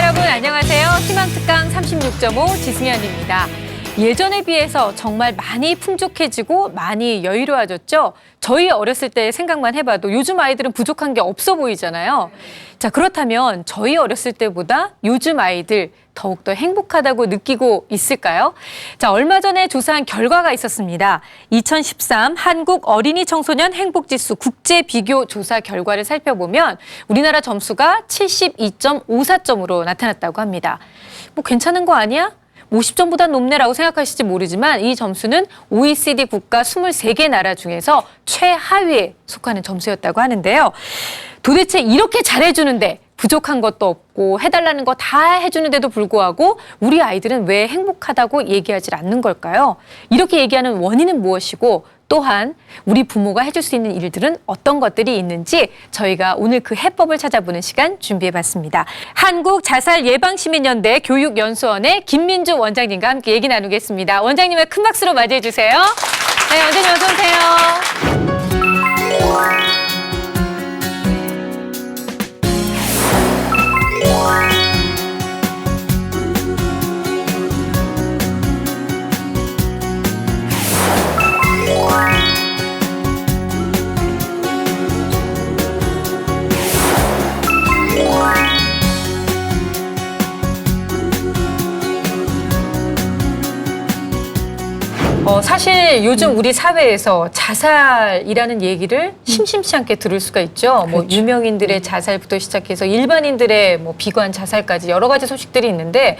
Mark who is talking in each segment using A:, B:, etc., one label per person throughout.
A: 여러분 안녕하세요. 희망특강 36.5 지승현입니다. 예전에 비해서 정말 많이 풍족해지고 많이 여유로워졌죠. 저희 어렸을 때 생각만 해봐도 요즘 아이들은 부족한 게 없어 보이잖아요. 자, 그렇다면 저희 어렸을 때보다 요즘 아이들 더욱더 행복하다고 느끼고 있을까요? 자, 얼마 전에 조사한 결과가 있었습니다. 2013 한국 어린이 청소년 행복지수 국제 비교 조사 결과를 살펴보면 우리나라 점수가 72.54점으로 나타났다고 합니다. 뭐 괜찮은 거 아니야? 50점보다 높네라고 생각하실지 모르지만 이 점수는 OECD 국가 23개 나라 중에서 최하위에 속하는 점수였다고 하는데요. 도대체 이렇게 잘해주는데 부족한 것도 없고 해달라는 거 다 해주는데도 불구하고 우리 아이들은 왜 행복하다고 얘기하지 않는 걸까요? 이렇게 얘기하는 원인은 무엇이고 또한 우리 부모가 해줄 수 있는 일들은 어떤 것들이 있는지 저희가 오늘 그 해법을 찾아보는 시간 준비해봤습니다. 한국자살예방시민연대 교육연수원의 김민주 원장님과 함께 얘기 나누겠습니다. 원장님을 큰 박수로 맞이해 주세요. 네, 원장님 어서 오세요. 사실 요즘 우리 사회에서 자살이라는 얘기를 심심치 않게 들을 수가 있죠.
B: 그렇죠.
A: 뭐 유명인들의 자살부터 시작해서 일반인들의 뭐 비관 자살까지 여러 가지 소식들이 있는데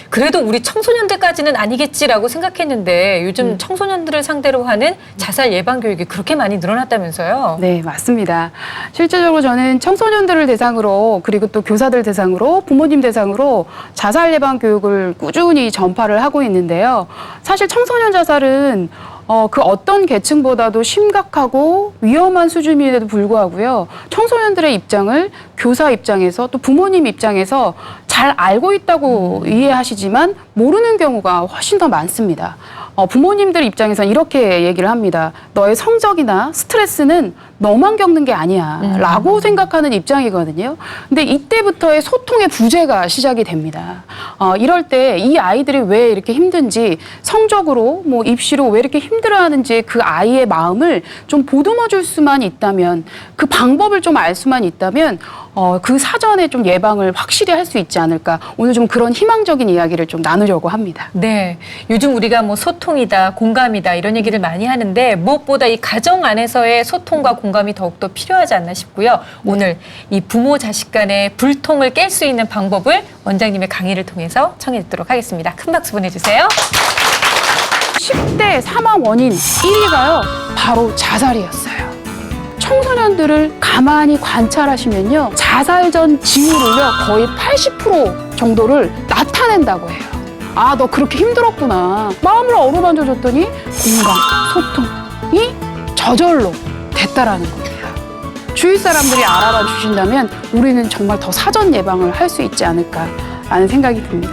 A: 그래도 우리 청소년들까지는 아니겠지라고 생각했는데 요즘 청소년들을 상대로 하는 자살 예방 교육이 그렇게 많이 늘어났다면서요?
B: 네, 맞습니다. 실제적으로 저는 청소년들을 대상으로 그리고 또 교사들 대상으로 부모님 대상으로 자살 예방 교육을 꾸준히 전파를 하고 있는데요. 사실 청소년 자살은 그 어떤 계층보다도 심각하고 위험한 수준임에도 불구하고요. 청소년들의 입장을 교사 입장에서 또 부모님 입장에서 잘 알고 있다고 이해하시지만 모르는 경우가 훨씬 더 많습니다. 부모님들 입장에서는 이렇게 얘기를 합니다. 너의 성적이나 스트레스는 너만 겪는 게 아니야 라고 생각하는 입장이거든요. 근데 이때부터의 소통의 부재가 시작이 됩니다. 이럴 때 이 아이들이 왜 이렇게 힘든지 성적으로 뭐 입시로 왜 이렇게 힘들어하는지 그 아이의 마음을 좀 보듬어 줄 수만 있다면 그 방법을 좀 알 수만 있다면 그 사전에 좀 예방을 확실히 할 수 있지 않을까. 오늘 좀 그런 희망적인 이야기를 좀 나누려고 합니다.
A: 네, 요즘 우리가 뭐 소통이다, 공감이다 이런 얘기를 많이 하는데 무엇보다 이 가정 안에서의 소통과 공감이 더욱더 필요하지 않나 싶고요. 오늘 이 부모 자식 간의 불통을 깰 수 있는 방법을 원장님의 강의를 통해서 청해 듣도록 하겠습니다. 큰 박수 보내주세요.
B: 10대 사망 원인 1위가요. 바로 자살이었어요. 청소년들을 가만히 관찰하시면요. 자살 전 징후를요. 거의 80% 정도를 나타낸다고 해요. 아, 너 그렇게 힘들었구나. 마음을 어루만져 줬더니 공감, 소통이 저절로 됐다라는 겁니다. 주위 사람들이 알아봐 주신다면 우리는 정말 더 사전 예방을 할 수 있지 않을까라는 생각이 듭니다.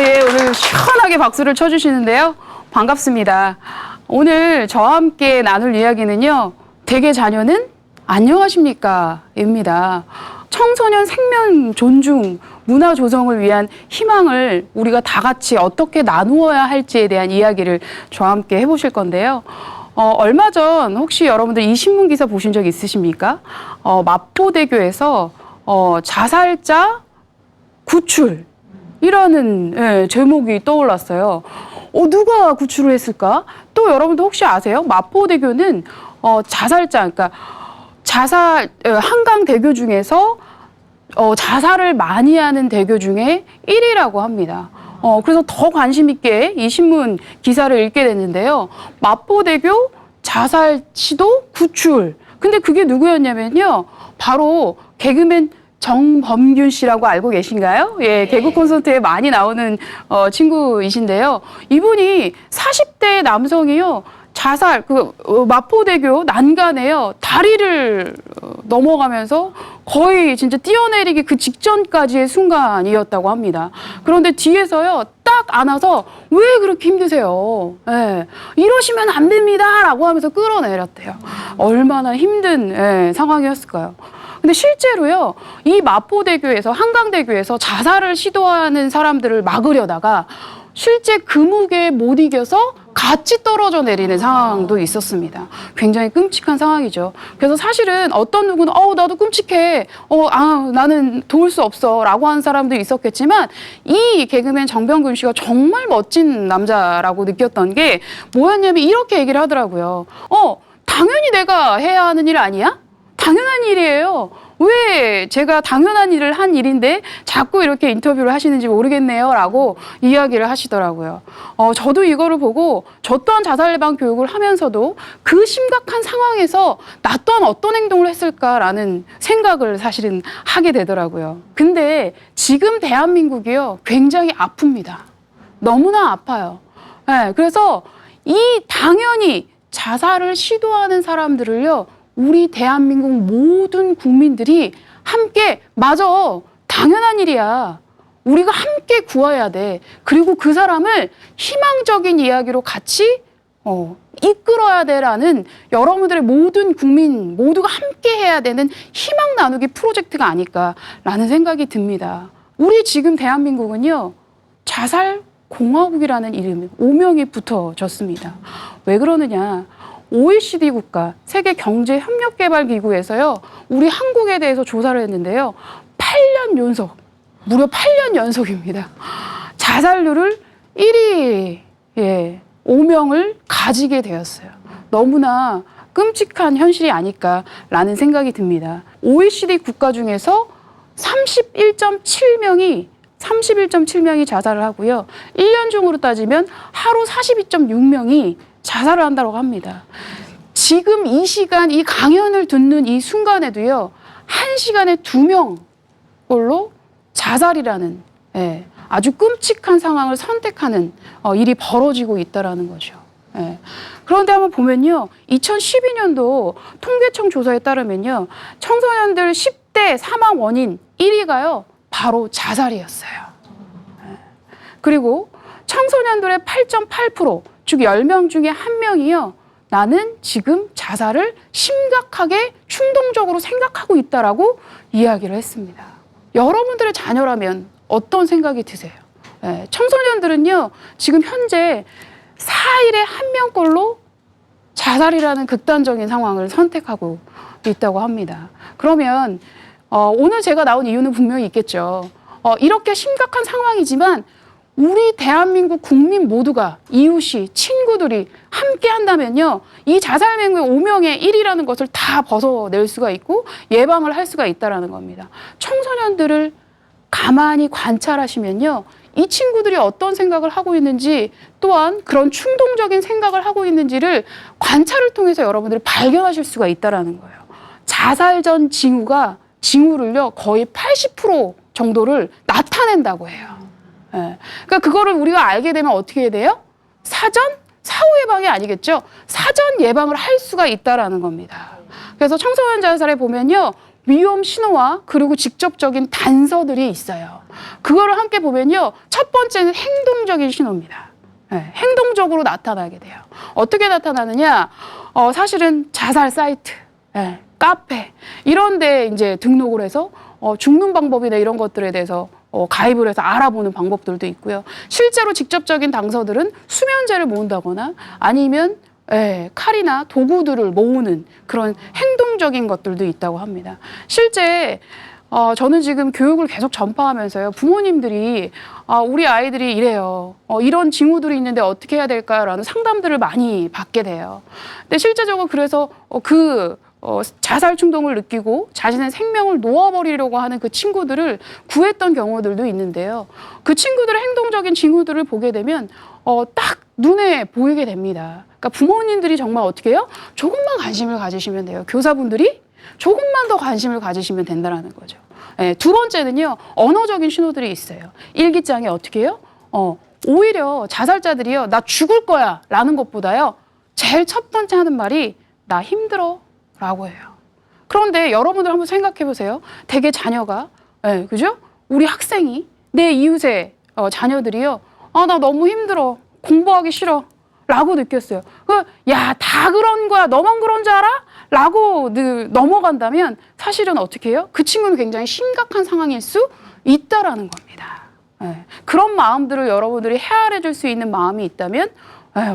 B: 예, 오늘 시원하게 박수를 쳐주시는데요. 반갑습니다. 오늘 저와 함께 나눌 이야기는요. 대개 자녀는 안녕하십니까? 입니다. 청소년 생명 존중, 문화 조성을 위한 희망을 우리가 다 같이 어떻게 나누어야 할지에 대한 이야기를 저와 함께 해보실 건데요. 얼마 전 혹시 여러분들 이 신문 기사 보신 적 있으십니까? 마포대교에서 자살자 구출 이라는 제목이 떠올랐어요. 누가 구출을 했을까? 또 여러분도 혹시 아세요? 마포대교는 자살자, 그러니까 한강대교 중에서 자살을 많이 하는 대교 중에 1위라고 합니다. 그래서 더 관심 있게 이 신문 기사를 읽게 됐는데요. 마포대교 자살 시도 구출. 근데 그게 누구였냐면요. 바로 개그맨 정범균 씨라고 알고 계신가요? 예, 개그 콘서트에 많이 나오는 친구이신데요. 이분이 40대 남성이요. 자살, 마포대교 난간에요. 다리를 넘어가면서 거의 진짜 뛰어내리기 그 직전까지의 순간이었다고 합니다. 그런데 뒤에서요, 딱 안아서 왜 그렇게 힘드세요? 예, 이러시면 안 됩니다. 라고 하면서 끌어내렸대요. 얼마나 힘든 상황이었을까요? 근데 실제로요, 이 마포대교에서, 한강대교에서 자살을 시도하는 사람들을 막으려다가 실제 그 무게에 못 이겨서 같이 떨어져 내리는 상황도 있었습니다. 굉장히 끔찍한 상황이죠. 그래서 사실은 어떤 누구는 나도 끔찍해. 나는 도울 수 없어. 라고 하는 사람도 있었겠지만 이 개그맨 정병근 씨가 정말 멋진 남자라고 느꼈던 게 뭐였냐면 이렇게 얘기를 하더라고요. 당연히 내가 해야 하는 일 아니야? 당연한 일이에요. 왜 제가 당연한 일을 한 일인데 자꾸 이렇게 인터뷰를 하시는지 모르겠네요. 라고 이야기를 하시더라고요. 저도 이거를 보고 저 또한 자살 예방 교육을 하면서도 그 심각한 상황에서 나 또한 어떤 행동을 했을까라는 생각을 사실은 하게 되더라고요. 근데 지금 대한민국이요, 굉장히 아픕니다. 너무나 아파요. 네, 그래서 이 당연히 자살을 시도하는 사람들을요, 우리 대한민국 모든 국민들이 함께, 맞아, 당연한 일이야. 우리가 함께 구해야 돼. 그리고 그 사람을 희망적인 이야기로 같이 이끌어야 돼라는 여러분들의 모든 국민 모두가 함께 해야 되는 희망 나누기 프로젝트가 아닐까라는 생각이 듭니다. 우리 지금 대한민국은요, 자살 공화국이라는 이름, 오명이 붙어졌습니다. 왜 그러느냐? OECD 국가, 세계경제협력개발기구에서요, 우리 한국에 대해서 조사를 했는데요. 8년 연속, 무려 8년 연속입니다. 자살률을 1위, 오명을 가지게 되었어요. 너무나 끔찍한 현실이 아닐까라는 생각이 듭니다. OECD 국가 중에서 31.7명이 자살을 하고요. 1년 중으로 따지면 하루 42.6명이 자살을 한다고 합니다. 지금 이 시간, 이 강연을 듣는 이 순간에도요, 1시간에 2명꼴로 자살이라는 아주 끔찍한 상황을 선택하는 일이 벌어지고 있다는 거죠. 그런데 한번 보면요, 2012년도 통계청 조사에 따르면요, 청소년들 10대 사망 원인 1위가요, 바로 자살이었어요. 그리고 청소년들의 8.8%, 즉 10명 중에 1명이요. 나는 지금 자살을 심각하게 충동적으로 생각하고 있다라고 이야기를 했습니다. 여러분들의 자녀라면 어떤 생각이 드세요? 청소년들은요, 지금 현재 4일에 1명꼴로 자살이라는 극단적인 상황을 선택하고 있다고 합니다. 그러면 오늘 제가 나온 이유는 분명히 있겠죠. 이렇게 심각한 상황이지만 우리 대한민국 국민 모두가, 이웃이, 친구들이 함께 한다면요, 이 자살 맹구의 오명의 1위라는 것을 다 벗어낼 수가 있고 예방을 할 수가 있다는 겁니다. 청소년들을 가만히 관찰하시면요, 이 친구들이 어떤 생각을 하고 있는지, 또한 그런 충동적인 생각을 하고 있는지를 관찰을 통해서 여러분들이 발견하실 수가 있다는 거예요. 자살 전 징후를요, 거의 80% 정도를 나타낸다고 해요. 그러니까 그거를 우리가 알게 되면 어떻게 해야 돼요? 사후 예방이 아니겠죠? 사전 예방을 할 수가 있다라는 겁니다. 그래서 청소년 자살에 보면요, 위험 신호와 그리고 직접적인 단서들이 있어요. 그거를 함께 보면요, 첫 번째는 행동적인 신호입니다. 행동적으로 나타나게 돼요. 어떻게 나타나느냐? 사실은 자살 사이트, 카페 이런 데 이제 등록을 해서 죽는 방법이나 이런 것들에 대해서 가입을 해서 알아보는 방법들도 있고요. 실제로 직접적인 단서들은 수면제를 모은다거나 아니면 칼이나 도구들을 모으는 그런 행동적인 것들도 있다고 합니다. 실제 저는 지금 교육을 계속 전파하면서요, 부모님들이 우리 아이들이 이래요. 이런 징후들이 있는데 어떻게 해야 될까라는 상담들을 많이 받게 돼요. 근데 실제적으로 그래서 자살 충동을 느끼고 자신의 생명을 놓아버리려고 하는 그 친구들을 구했던 경우들도 있는데요. 그 친구들의 행동적인 징후들을 보게 되면 딱 눈에 보이게 됩니다. 그러니까 부모님들이 정말 어떻게 해요? 조금만 관심을 가지시면 돼요. 교사분들이 조금만 더 관심을 가지시면 된다는 거죠. 두 번째는요, 언어적인 신호들이 있어요. 일기장에 어떻게 해요? 오히려 자살자들이요, 나 죽을 거야 라는 것보다요, 제일 첫 번째 하는 말이 나 힘들어 라고 해요. 그런데 여러분들 한번 생각해 보세요. 대개 자녀가, 그죠? 우리 학생이, 내 이웃의 자녀들이요, 나 너무 힘들어, 공부하기 싫어 라고 느꼈어요. 야, 다 그런 거야, 너만 그런 줄 알아? 라고 넘어간다면 사실은 어떻게 해요? 그 친구는 굉장히 심각한 상황일 수 있다라는 겁니다. 예. 그런 마음들을 여러분들이 헤아려 줄 수 있는 마음이 있다면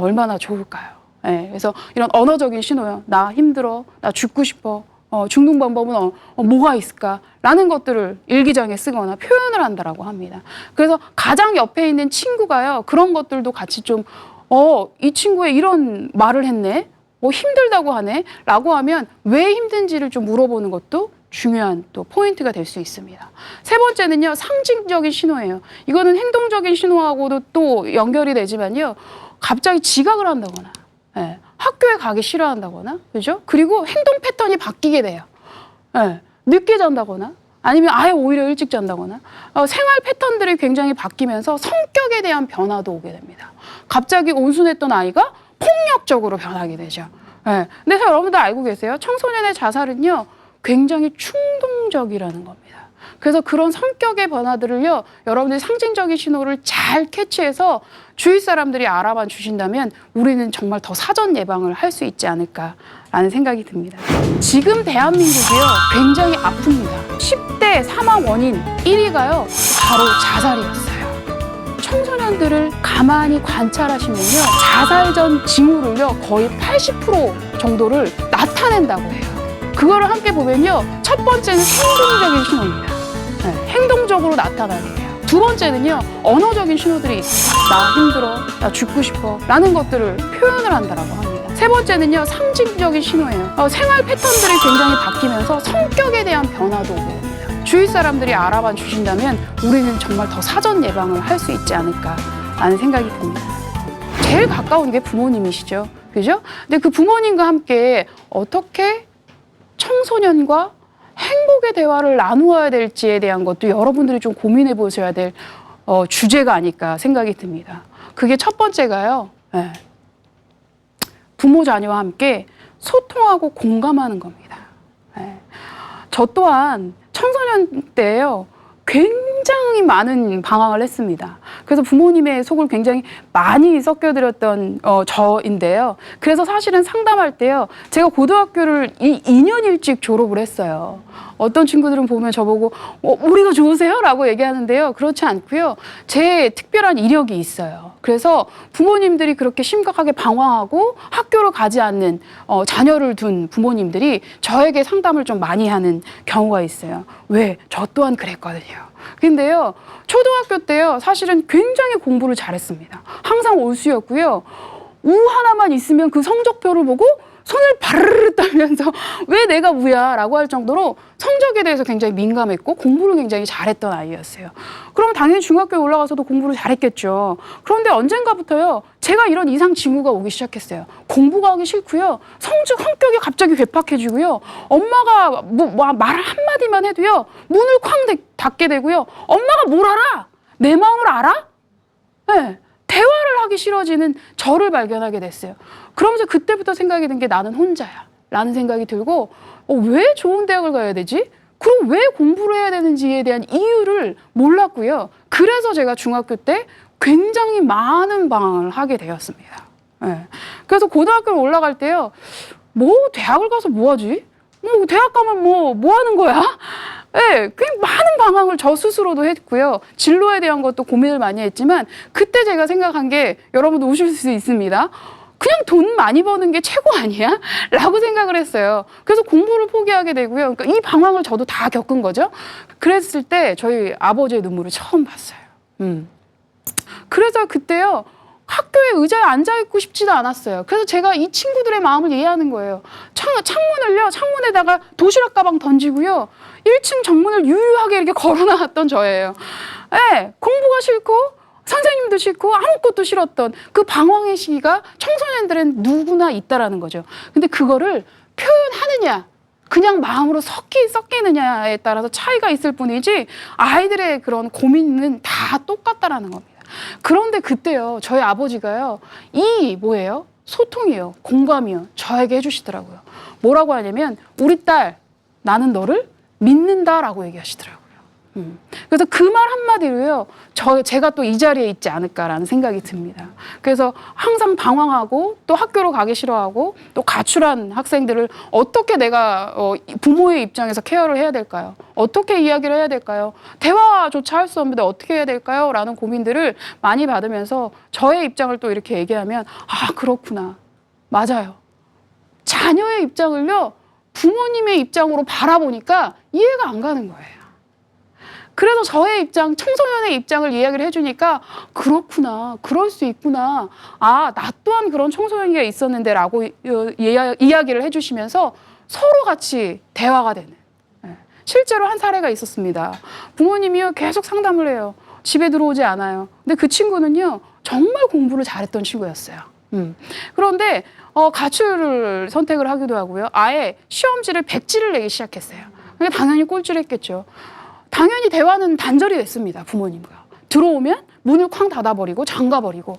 B: 얼마나 좋을까요? 예. 그래서 이런 언어적인 신호요. 나 힘들어, 나 죽고 싶어, 죽는 방법은 뭐가 있을까? 라는 것들을 일기장에 쓰거나 표현을 한다라고 합니다. 그래서 가장 옆에 있는 친구가요. 그런 것들도 같이 좀 이 친구의 이런 말을 했네. 힘들다고 하네. 라고 하면 왜 힘든지를 좀 물어보는 것도 중요한 또 포인트가 될 수 있습니다. 세 번째는요. 상징적인 신호예요. 이거는 행동적인 신호하고도 또 연결이 되지만요. 갑자기 지각을 한다거나 예, 학교에 가기 싫어한다거나 그죠? 그리고 행동 패턴이 바뀌게 돼요. 예, 늦게 잔다거나 아니면 아예 오히려 일찍 잔다거나 생활 패턴들이 굉장히 바뀌면서 성격에 대한 변화도 오게 됩니다. 갑자기 온순했던 아이가 폭력적으로 변하게 되죠. 예. 근데 여러분들 알고 계세요? 청소년의 자살은요, 굉장히 충동적이라는 겁니다. 그래서 그런 성격의 변화들을요, 여러분들이 상징적인 신호를 잘 캐치해서 주위 사람들이 알아봐 주신다면 우리는 정말 더 사전 예방을 할 수 있지 않을까라는 생각이 듭니다. 지금 대한민국이요, 굉장히 아픕니다. 10대 사망 원인 1위가요, 바로 자살이었어요. 청소년들을 가만히 관찰하시면요. 자살 전 징후를요. 거의 80% 정도를 나타낸다고 해요. 그거를 함께 보면요. 첫 번째는 행동적인 신호입니다. 네, 행동적으로 나타나는 거예요. 두 번째는요. 언어적인 신호들이 있어요. 나 힘들어, 나 죽고 싶어 라는 것들을 표현을 한다라고 합니다. 세 번째는요. 상징적인 신호예요. 생활 패턴들이 굉장히 바뀌면서 성격에 대한 변화도 오게 됩니다. 주위 사람들이 알아봐 주신다면 우리는 정말 더 사전 예방을 할 수 있지 않을까라는 생각이 듭니다. 제일 가까운 게 부모님이시죠. 그죠? 근데 그 부모님과 함께 어떻게 청소년과 행복의 대화를 나누어야 될지에 대한 것도 여러분들이 좀 고민해 보셔야 될 주제가 아닐까 생각이 듭니다. 그게 첫 번째가요. 네. 부모 자녀와 함께 소통하고 공감하는 겁니다. 네. 저 또한 청소년 때요. 굉장히 많은 방황을 했습니다. 그래서 부모님의 속을 굉장히 많이 섞여드렸던 저인데요. 그래서 사실은 상담할 때요. 제가 고등학교를 2년 일찍 졸업을 했어요. 어떤 친구들은 보면 저보고 우리가 좋으세요? 라고 얘기하는데요. 그렇지 않고요. 제 특별한 이력이 있어요. 그래서 부모님들이 그렇게 심각하게 방황하고 학교를 가지 않는 자녀를 둔 부모님들이 저에게 상담을 좀 많이 하는 경우가 있어요. 왜? 저 또한 그랬거든요. 근데요, 초등학교 때요, 사실은 굉장히 공부를 잘했습니다. 항상 올수였고요. 우 하나만 있으면 그 성적표를 보고 손을 바르르 떨면서 왜 내가 우야? 라고 할 정도로 성적에 대해서 굉장히 민감했고 공부를 굉장히 잘했던 아이였어요. 그럼 당연히 중학교에 올라가서도 공부를 잘했겠죠. 그런데 언젠가부터요, 제가 이런 이상 징후가 오기 시작했어요. 공부가 하기 싫고요. 성격이 갑자기 괴팍해지고요. 엄마가 말 한마디만 해도요, 문을 쾅 닫게 되고요. 엄마가 뭘 알아? 내 마음을 알아? 네. 대화를 하기 싫어지는 저를 발견하게 됐어요. 그러면서 그때부터 생각이 든 게 나는 혼자야 라는 생각이 들고 왜 좋은 대학을 가야 되지? 그럼 왜 공부를 해야 되는지에 대한 이유를 몰랐고요. 그래서 제가 중학교 때 굉장히 많은 방황을 하게 되었습니다. 네. 그래서 고등학교를 올라갈 때요. 대학을 가서 뭐 하지? 대학 가면 뭐 하는 거야? 네, 꽤 많은 방황을 저 스스로도 했고요. 진로에 대한 것도 고민을 많이 했지만 그때 제가 생각한 게 여러분도 우실 수 있습니다. 그냥 돈 많이 버는 게 최고 아니야? 라고 생각을 했어요. 그래서 공부를 포기하게 되고요. 그러니까 이 방황을 저도 다 겪은 거죠. 그랬을 때 저희 아버지의 눈물을 처음 봤어요. 그래서 그때요. 학교에 의자에 앉아있고 싶지도 않았어요. 그래서 제가 이 친구들의 마음을 이해하는 거예요. 창문에다가 도시락 가방 던지고요. 1층 정문을 유유하게 이렇게 걸어놨던 저예요. 네, 공부가 싫고 선생님도 싫고 아무것도 싫었던 그 방황의 시기가 청소년들은 누구나 있다라는 거죠. 근데 그거를 표현하느냐 그냥 마음으로 섞이느냐에 따라서 차이가 있을 뿐이지 아이들의 그런 고민은 다 똑같다라는 겁니다. 그런데 그때요, 저희 아버지가요, 소통이요, 공감이요, 저에게 해주시더라고요. 뭐라고 하냐면, 우리 딸, 나는 너를 믿는다라고 얘기하시더라고요. 그래서 그 말 한마디로요, 제가 또 이 자리에 있지 않을까라는 생각이 듭니다. 그래서 항상 방황하고 또 학교로 가기 싫어하고 또 가출한 학생들을 어떻게 내가 부모의 입장에서 케어를 해야 될까요? 어떻게 이야기를 해야 될까요? 대화조차 할 수 없는데 어떻게 해야 될까요? 라는 고민들을 많이 받으면서 저의 입장을 또 이렇게 얘기하면 아, 그렇구나. 맞아요. 자녀의 입장을요, 부모님의 입장으로 바라보니까 이해가 안 가는 거예요. 그래서 저의 입장, 청소년의 입장을 이야기를 해주니까 그렇구나, 그럴 수 있구나. 아, 나 또한 그런 청소년기가 있었는데 라고 이야기를 해주시면서 서로 같이 대화가 되는. 실제로 한 사례가 있었습니다. 부모님이요, 계속 상담을 해요. 집에 들어오지 않아요. 근데 그 친구는요, 정말 공부를 잘했던 친구였어요. 그런데 가출을 선택을 하기도 하고요. 아예 시험지를 백지를 내기 시작했어요. 그러니까 당연히 꼴찌를 했겠죠. 당연히 대화는 단절이 됐습니다. 부모님과. 들어오면 문을 쾅 닫아버리고 잠가버리고.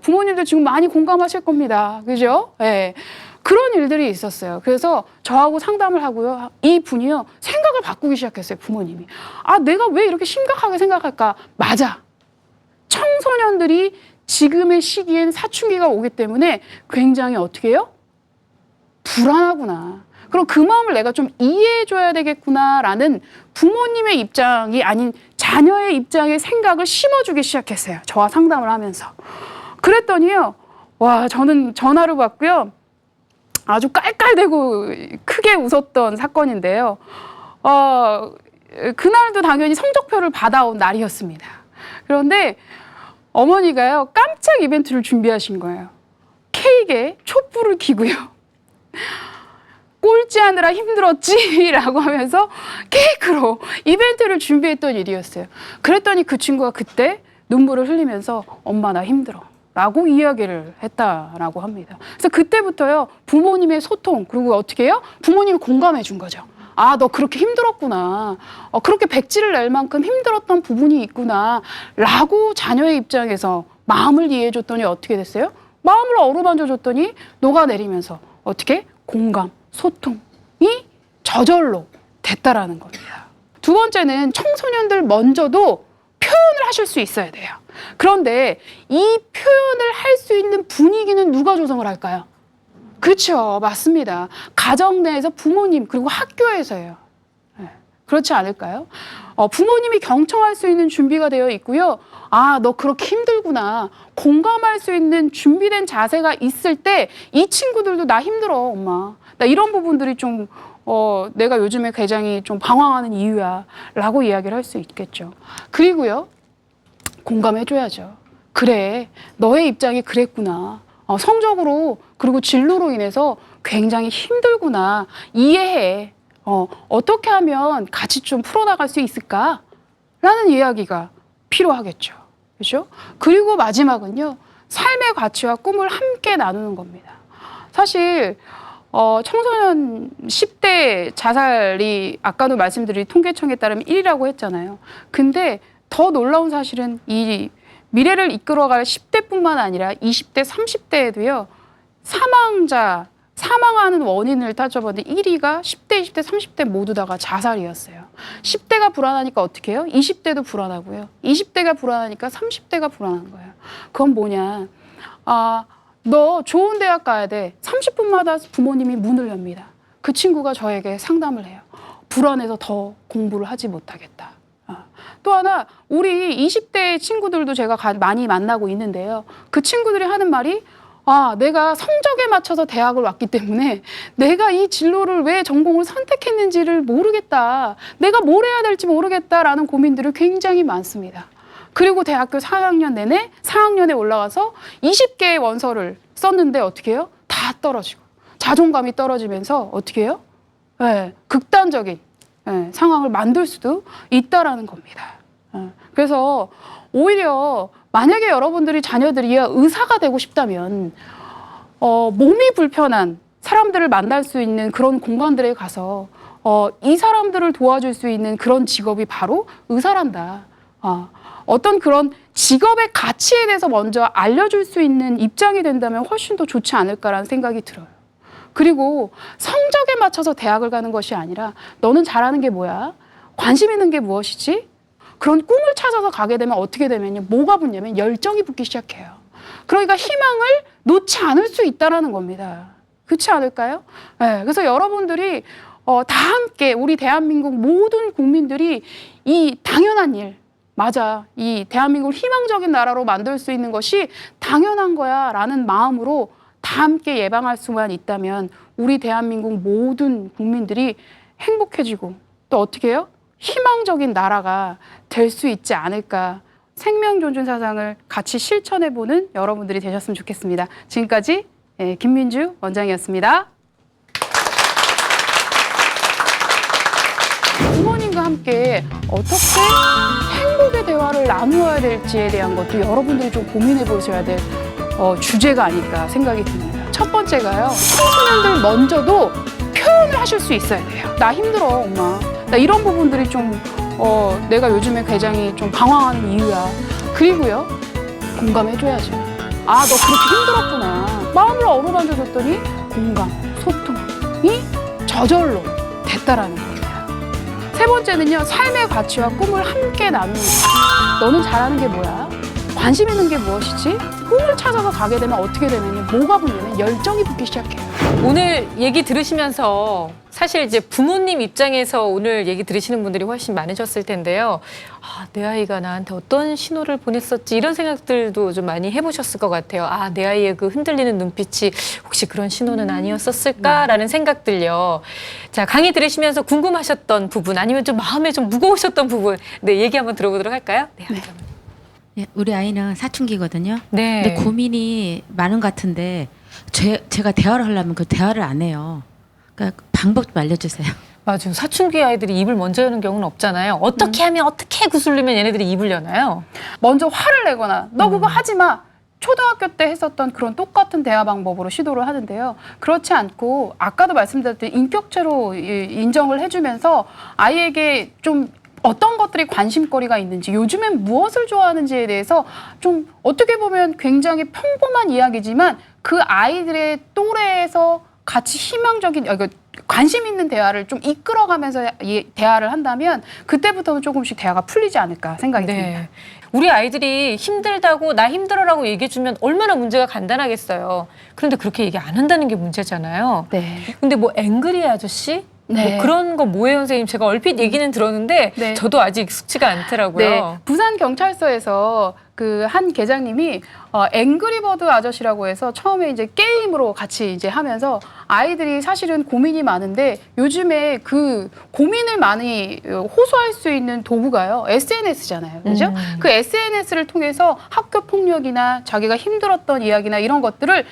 B: 부모님들 지금 많이 공감하실 겁니다. 그죠? 그런 일들이 있었어요. 그래서 저하고 상담을 하고요. 이 분이요, 생각을 바꾸기 시작했어요. 부모님이. 아, 내가 왜 이렇게 심각하게 생각할까? 맞아. 청소년들이 지금의 시기엔 사춘기가 오기 때문에 굉장히 어떻게 해요? 불안하구나. 그럼 그 마음을 내가 좀 이해해줘야 되겠구나라는 부모님의 입장이 아닌 자녀의 입장의 생각을 심어주기 시작했어요. 저와 상담을 하면서. 그랬더니요, 와, 저는 전화를 받고요. 아주 깔깔대고 크게 웃었던 사건인데요. 그날도 당연히 성적표를 받아온 날이었습니다. 그런데 어머니가요, 깜짝 이벤트를 준비하신 거예요. 케이크에 촛불을 켜고요. 꼴찌하느라 힘들었지라고 하면서 케이크로 이벤트를 준비했던 일이었어요. 그랬더니 그 친구가 그때 눈물을 흘리면서 엄마 나 힘들어 라고 이야기를 했다라고 합니다. 그래서 그때부터요, 부모님의 소통, 그리고 어떻게 해요? 부모님이 공감해 준 거죠. 아, 너 그렇게 힘들었구나. 그렇게 백지를 낼 만큼 힘들었던 부분이 있구나. 라고 자녀의 입장에서 마음을 이해해 줬더니 어떻게 됐어요? 마음을 어루만져 줬더니 녹아내리면서 어떻게? 공감, 소통이 저절로 됐다라는 겁니다. 두 번째는 청소년들 먼저도 표현을 하실 수 있어야 돼요. 그런데 이 표현을 할 수 있는 분위기는 누가 조성을 할까요? 그렇죠. 맞습니다. 가정 내에서 부모님 그리고 학교에서요. 그렇지 않을까요? 부모님이 경청할 수 있는 준비가 되어 있고요. 아, 너 그렇게 힘들구나. 공감할 수 있는 준비된 자세가 있을 때 이 친구들도 나 힘들어, 엄마. 나 이런 부분들이 좀 내가 요즘에 굉장히 좀 방황하는 이유야 라고 이야기를 할 수 있겠죠. 그리고요, 공감해줘야죠. 그래, 너의 입장이 그랬구나. 성적으로 그리고 진로로 인해서 굉장히 힘들구나. 이해해. 어떻게 하면 같이 좀 풀어나갈 수 있을까? 라는 이야기가 필요하겠죠. 그렇죠? 그리고 마지막은요, 삶의 가치와 꿈을 함께 나누는 겁니다. 사실 청소년 10대 자살이 아까도 말씀드린 통계청에 따르면 1위라고 했잖아요. 근데 더 놀라운 사실은 이 미래를 이끌어갈 10대뿐만 아니라 20대, 30대에도요, 사망하는 원인을 따져봤는데 1위가 10대, 20대, 30대 모두 다가 자살이었어요. 10대가 불안하니까 어떻게 해요? 20대도 불안하고요. 20대가 불안하니까 30대가 불안한 거예요. 그건 뭐냐? 너 좋은 대학 가야 돼. 30분마다 부모님이 문을 엽니다. 그 친구가 저에게 상담을 해요. 불안해서 더 공부를 하지 못하겠다. 또 하나, 우리 20대 친구들도 제가 많이 만나고 있는데요. 그 친구들이 하는 말이 내가 성적에 맞춰서 대학을 왔기 때문에 내가 이 진로를 왜 전공을 선택했는지를 모르겠다. 내가 뭘 해야 될지 모르겠다라는 고민들이 굉장히 많습니다. 그리고 대학교 4학년에 올라가서 20개의 원서를 썼는데 어떻게 해요? 다 떨어지고 자존감이 떨어지면서 어떻게 해요? 극단적인 상황을 만들 수도 있다라는 겁니다. 그래서 오히려 만약에 여러분들이 자녀들이 의사가 되고 싶다면 몸이 불편한 사람들을 만날 수 있는 그런 공간들에 가서 이 사람들을 도와줄 수 있는 그런 직업이 바로 의사란다. 어떤 그런 직업의 가치에 대해서 먼저 알려줄 수 있는 입장이 된다면 훨씬 더 좋지 않을까라는 생각이 들어요. 그리고 성적에 맞춰서 대학을 가는 것이 아니라 너는 잘하는 게 뭐야? 관심 있는 게 무엇이지? 그런 꿈을 찾아서 가게 되면 어떻게 되면요. 뭐가 붙냐면 열정이 붙기 시작해요. 그러니까 희망을 놓지 않을 수 있다는 겁니다. 그렇지 않을까요? 네, 그래서 여러분들이 다 함께 우리 대한민국 모든 국민들이 이 당연한 일, 맞아. 이 대한민국을 희망적인 나라로 만들 수 있는 것이 당연한 거야 라는 마음으로 다 함께 예방할 수만 있다면 우리 대한민국 모든 국민들이 행복해지고 또 어떻게 해요? 희망적인 나라가 될 수 있지 않을까. 생명 존중 사상을 같이 실천해보는 여러분들이 되셨으면 좋겠습니다. 지금까지 김민주 원장이었습니다. 부모님과 함께 어떻게 행복의 대화를 나누어야 될지에 대한 것도 여러분들이 좀 고민해 보셔야 될 주제가 아닐까 생각이 듭니다. 첫 번째가요. 청소년들 먼저도 표현을 하실 수 있어야 돼요. 나 힘들어, 엄마. 나 이런 부분들이 좀 내가 요즘에 굉장히 좀 방황하는 이유야. 그리고요. 공감해줘야죠. 아, 너 그렇게 힘들었구나. 마음을 어루만져줬더니 공감, 소통이 저절로 됐다라는 겁니다. 세 번째는요. 삶의 가치와 꿈을 함께 나누는 것. 너는 잘하는 게 뭐야? 관심 있는 게 무엇이지? 꿈을 찾아서 가게 되면 어떻게 되냐면 뭐가 붙냐면 열정이 붙기 시작해요.
A: 오늘 얘기 들으시면서 사실 이제 부모님 입장에서 오늘 얘기 들으시는 분들이 훨씬 많으셨을 텐데요. 아, 내 아이가 나한테 어떤 신호를 보냈었지 이런 생각들도 좀 많이 해보셨을 것 같아요. 아, 내 아이의 그 흔들리는 눈빛이 혹시 그런 신호는 아니었었을까라는 생각들요. 자, 강의 들으시면서 궁금하셨던 부분 아니면 좀 마음에 좀 무거우셨던 부분 네, 얘기 한번 들어보도록 할까요? 네,
C: 네, 우리 아이는 사춘기거든요.
A: 네.
C: 근데 고민이 많은 것 같은데 제가 대화를 하려면 그 대화를 안 해요. 그러니까 방법 좀 알려주세요.
A: 맞아요. 사춘기 아이들이 입을 먼저 여는 경우는 없잖아요. 어떻게 하면 어떻게 구슬리면 얘네들이 입을 여나요?
B: 먼저 화를 내거나 너 그거 하지 마. 초등학교 때 했었던 그런 똑같은 대화 방법으로 시도를 하는데요. 그렇지 않고 아까도 말씀드렸듯이 인격체로 인정을 해주면서 아이에게 좀 어떤 것들이 관심거리가 있는지 요즘엔 무엇을 좋아하는지에 대해서 좀 어떻게 보면 굉장히 평범한 이야기지만 그 아이들의 또래에서 같이 희망적인 관심 있는 대화를 좀 이끌어가면서 대화를 한다면 그때부터는 조금씩 대화가 풀리지 않을까 생각이 듭니다.
A: 우리 아이들이 힘들다고 나 힘들어라고 얘기해주면 얼마나 문제가 간단하겠어요. 그런데 그렇게 얘기 안 한다는 게 문제잖아요.
B: 네.
A: 근데 뭐 앵그리 아저씨?
B: 네.
A: 뭐 그런 거 뭐예요, 선생님? 제가 얼핏 얘기는 들었는데
B: 네.
A: 저도 아직 익숙치가 않더라고요.
B: 네. 부산 경찰서에서 그 한 계장님이 앵그리버드 아저씨라고 해서 처음에 이제 게임으로 같이 이제 하면서 아이들이 사실은 고민이 많은데 요즘에 그 고민을 많이 호소할 수 있는 도구가요. SNS잖아요. 그죠? 그 SNS를 통해서 학교 폭력이나 자기가 힘들었던 이야기나 이런 것들을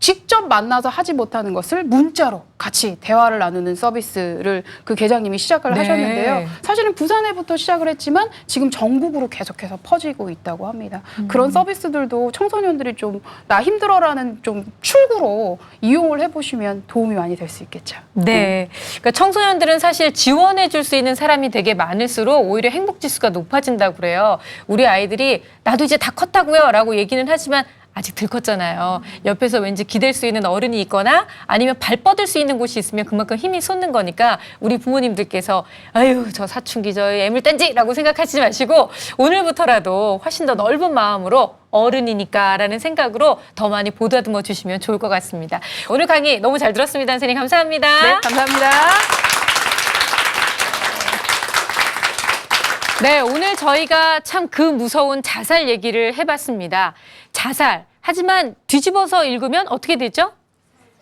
B: 직접 만나서 하지 못하는 것을 문자로 같이 대화를 나누는 서비스를 그 계장님이 시작을 하셨는데요. 사실은 부산에부터 시작을 했지만 지금 전국으로 계속해서 퍼지고 있다고 합니다. 그런 서비스들도 청소년들이 좀 나 힘들어라는 좀 출구로 이용을 해보시면 도움이 많이 될 수 있겠죠.
A: 네. 그러니까 청소년들은 사실 지원해 줄 수 있는 사람이 되게 많을수록 오히려 행복 지수가 높아진다고 그래요. 우리 아이들이 나도 이제 다 컸다고요 라고 얘기는 하지만 아직 덜 컸잖아요. 옆에서 왠지 기댈 수 있는 어른이 있거나 아니면 발 뻗을 수 있는 곳이 있으면 그만큼 힘이 솟는 거니까 우리 부모님들께서 아유 저 사춘기 저 애물단지라고 생각하지 마시고 오늘부터라도 훨씬 더 넓은 마음으로 어른이니까 라는 생각으로 더 많이 보다듬어 주시면 좋을 것 같습니다. 오늘 강의 너무 잘 들었습니다. 선생님 감사합니다.
B: 네, 감사합니다.
A: 네, 오늘 저희가 참 그 무서운 자살 얘기를 해봤습니다. 자살. 하지만 뒤집어서 읽으면 어떻게 되죠?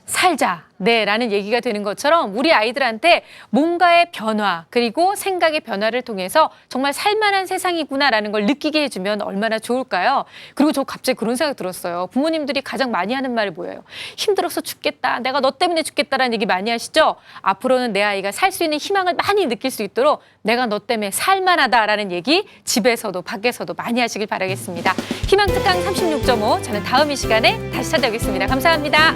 A: 살자. 네, 라는 얘기가 되는 것처럼 우리 아이들한테 뭔가의 변화 그리고 생각의 변화를 통해서 정말 살만한 세상이구나라는 걸 느끼게 해주면 얼마나 좋을까요? 그리고 저 갑자기 그런 생각 들었어요. 부모님들이 가장 많이 하는 말이 뭐예요? 힘들어서 죽겠다. 내가 너 때문에 죽겠다라는 얘기 많이 하시죠? 앞으로는 내 아이가 살 수 있는 희망을 많이 느낄 수 있도록 내가 너 때문에 살만하다라는 얘기 집에서도 밖에서도 많이 하시길 바라겠습니다. 희망특강 36.5 저는 다음 이 시간에 다시 찾아오겠습니다. 감사합니다.